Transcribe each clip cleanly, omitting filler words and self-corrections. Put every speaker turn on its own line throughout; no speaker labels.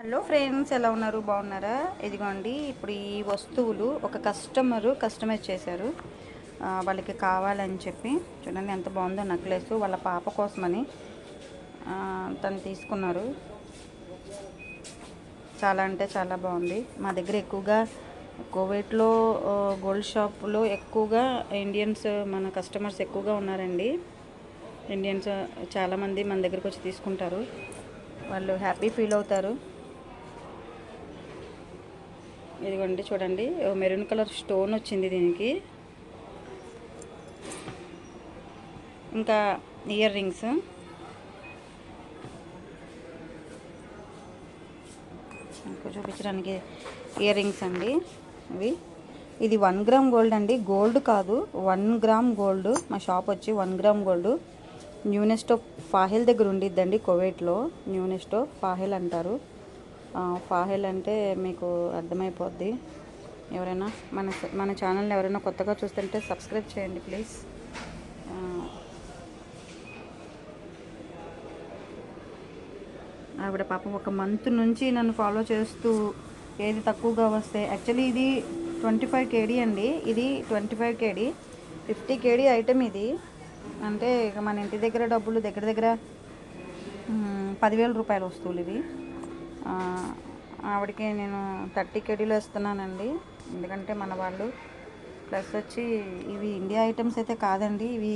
Hello friends, ఎలా ఉన్నారు? బాగున్నారా? ఇదిగోండి, ఇప్పుడు ఈ వస్తువులు ఒక కస్టమైజ్ చేశారు. వాళ్ళకి కావాలని చెప్పి చూడండి ఎంత బాగుందో. నెక్లెస్ వాళ్ళ పాప కోసమని తను తీసుకున్నారు. చాలా అంటే చాలా బాగుంది. మా దగ్గర ఎక్కువగా కోవేట్లో గోల్డ్ షాప్లో ఎక్కువగా ఇండియన్స్, మన కస్టమర్స్ ఎక్కువగా ఉన్నారండి. ఇండియన్స్ చాలామంది మన దగ్గరకు వచ్చి తీసుకుంటారు. వాళ్ళు హ్యాపీ ఫీల్ అవుతారు. ఇదిగోండి చూడండి, మెరూన్ కలర్ స్టోన్ వచ్చింది దీనికి. ఇంకా ఇయర్ రింగ్స్, చూపించడానికి ఇయర్ రింగ్స్ అండి ఇవి. ఇది 1 గ్రామ్ గోల్డ్ అండి, గోల్డ్ కాదు, 1 గ్రామ్ గోల్డ్. మా షాప్ వచ్చి 1 గ్రామ్ గోల్డ్ న్యూనెస్ట్ ఆఫ్ ఫాహిల్ దగ్గర ఉండిద్దండి. కువైట్లో న్యూనెస్ట్ ఆఫ్ ఫాహిల్ అంటారు. ఫాహిల్ అంటే మీకు అర్థమైపోద్ది. ఎవరైనా మన ఛానల్ని ఎవరైనా కొత్తగా చూస్తుంటే సబ్స్క్రైబ్ చేయండి ప్లీజ్. ఆవిడ పాపం ఒక మంత్ నుంచి నన్ను ఫాలో చేస్తూ ఏది తక్కువగా వస్తే, యాక్చువల్లీ ఇది 25 కేడీ అండి. ఇది 25 కేడీ, 50 కేడీ ఐటెం ఇది. అంటే ఇక మన ఇంటి దగ్గర డబ్బులు దగ్గర దగ్గర 10,000 రూపాయల వస్తువులు ఇవి. ఆవిడకి నేను 30 కేడీలో ఇస్తున్నానండి, ఎందుకంటే మన వాళ్ళు. ప్లస్ వచ్చి ఇవి ఇండియా ఐటమ్స్ అయితే కాదండి, ఇవి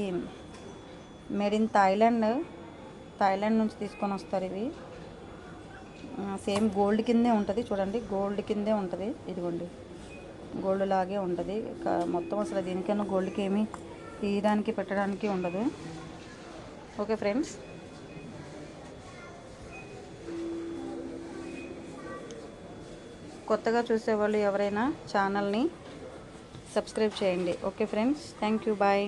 మేడ్ ఇన్ థాయిలాండ్ నుంచి తీసుకొని వస్తారు ఇవి. సేమ్ గోల్డ్ కిందే ఉంటుంది చూడండి, గోల్డ్ కిందే ఉంటుంది. ఇదిగోండి, గోల్డ్ లాగే ఉంటుంది మొత్తం. అసలు దీనికైనా గోల్డ్కి ఏమీ తీయడానికి పెట్టడానికి ఉండదు. ఓకే ఫ్రెండ్స్, కొత్తగా చూసేవాళ్ళు ఎవరైనా ఛానల్ని సబ్స్క్రైబ్ చేయండి. Okay friends, thank you, bye.